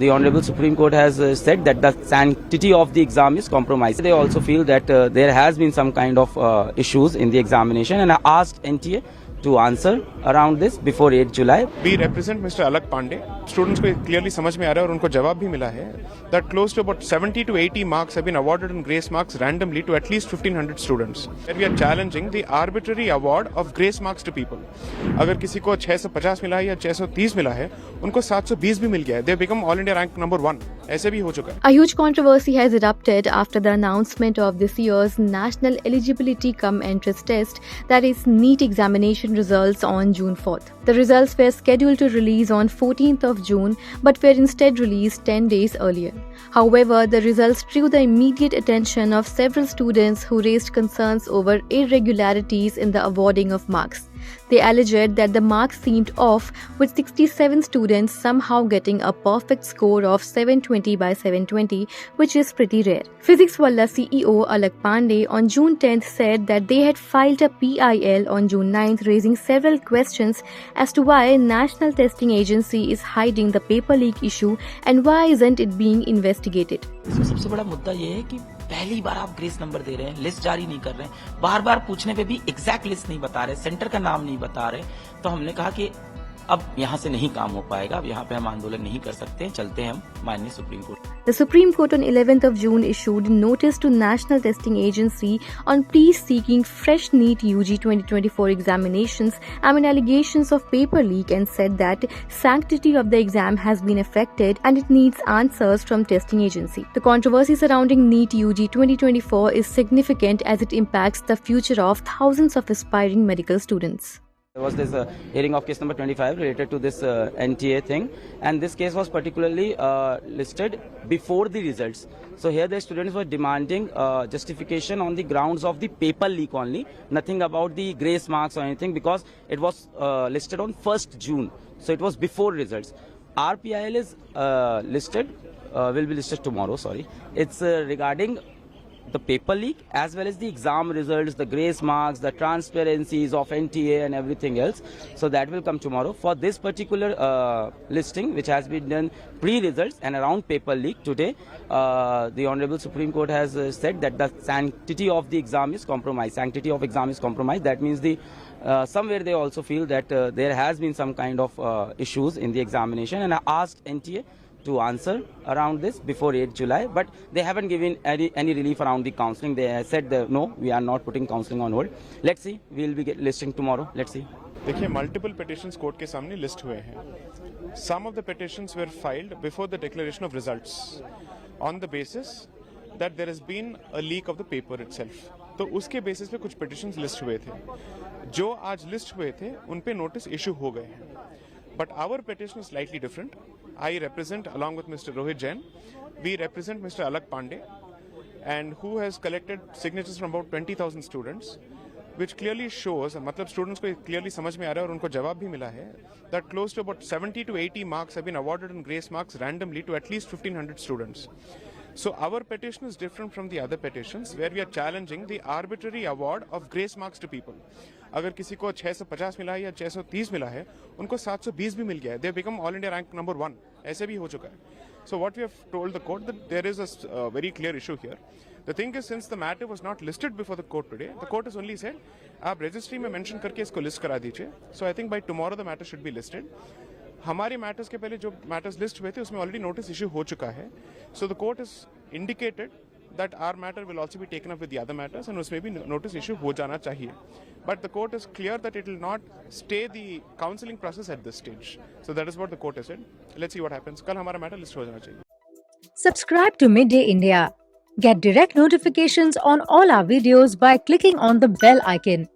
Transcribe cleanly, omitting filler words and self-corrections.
The Honorable Supreme Court has said that the sanctity of the exam is compromised. They also feel that there has been some kind of issues in the examination, and I asked NTA to answer around this before 8 July. We represent Mr. Alak Pandey. Students को clearly समझ में आ रहा है और उनको जवाब भी मिला है that close to about 70 to 80 marks have been awarded in grace marks randomly to at least 1500 students. And we are challenging the arbitrary award of grace marks to people. अगर किसी को 650 मिला है या 630 मिला है, उनको 720 भी मिल गया है. They have become all India rank number 1. ऐसे भी हो चुका है. A huge controversy has erupted after the announcement of this year's National Eligibility Cum Entrance Test, that is NEET examination results on June 4th. The results were scheduled to release on 14th of June but were instead released 10 days earlier. However, the results drew the immediate attention of several students who raised concerns over irregularities in the awarding of marks. They alleged that the marks seemed off, with 67 students somehow getting a perfect score of 720 by 720, which is pretty rare. Physics Walla CEO Alak Pandey on June 10th said that they had filed a PIL on June 9th raising several questions as to why National Testing Agency is hiding the paper leak issue and why isn't it being investigated. इसमें सबसे बड़ा मुद्दा ये है कि पहली बार आप grace number दे रहे हैं, लिस्ट जारी नहीं कर रहे हैं, बार बार पूछने पे भी एग्जैक्ट लिस्ट नहीं बता रहे, सेंटर का नाम नहीं बता रहे, तो हमने कहा कि अब यहाँ से नहीं काम हो पाएगा, अब यहाँ पे हम आंदोलन नहीं कर सकते, चलते हैं हम माननीय supreme court. The Supreme Court on 11th of June issued notice to National Testing Agency on pleas seeking fresh NEET UG 2024 examinations amid allegations of paper leak and said that sanctity of the exam has been affected and it needs answers from testing agency. The controversy surrounding NEET UG 2024 is significant as it impacts the future of thousands of aspiring medical students. There was this hearing of case number 25 related to this NTA thing, and this case was particularly listed before the results. So here the students were demanding justification on the grounds of the paper leak only, nothing about the grace marks or anything, because it was listed on 1st June. So it was before results. RPIL is will be listed tomorrow, sorry. It's regarding the paper leak as well as the exam results, the grace marks, the transparencies of NTA and everything else. So that will come tomorrow. For this particular listing, which has been done pre-results and around paper leak today, the Honorable Supreme Court has said that the sanctity of the exam is compromised. Sanctity of exam is compromised. That means the somewhere they also feel that there has been some kind of issues in the examination, and I asked NTA to answer around this before 8 July, but they haven't given any relief around the counselling. They said that, no, we are not putting counselling on hold. Let's see, we will be listing tomorrow. Let's see. देखिए, multiple petitions court के सामने list हुए हैं. Some of the petitions were filed before the declaration of results on the basis that there has been a leak of the paper itself. तो उसके basis पे कुछ petitions list हुए थे. जो आज लिस्ट हुए थे उन पे नोटिस इशू हो गए हैं. But our petition is slightly different. I represent, along with Mr. Rohit Jain, we represent Mr. Alak Pandey, and who has collected signatures from about 20,000 students, which clearly shows, मतलब students को clearly समझ में आ रहा है और उनको जवाब भी मिला है, that close to about 70 to 80 marks have been awarded in grace marks randomly to at least 1500 students. So our petition is different from the other petitions, where we are challenging the arbitrary award of grace marks to people. अगर किसी को 650 मिला है या 630 मिला है, उनको 720 भी मिल गया है. They have become all India rank number 1. ऐसे भी हो चुका है. So what we have told the court that there is a very clear issue here. The thing is, since the matter was not listed before the court today, the court has only said, आप registry में mention करके इसको list करा दीजिए. So I think by tomorrow the matter should be listed. हमारे matters के पहले जो मैटर्स लिस्ट हुए थे उसमें ऑलरेडी नोटिस इशू हो चुका है. So the court is indicated that our matter will also be taken up with the other matters, and उसमें भी नोटिस इशू हो जाना चाहिए. But the court is clear that it will not stay the counselling process at this stage. So that is what the court has said. Let's see what happens. कल हमारा matter list हो जाना चाहिए. Subscribe to Midday India. Get direct notifications on all our videos by clicking on the bell icon.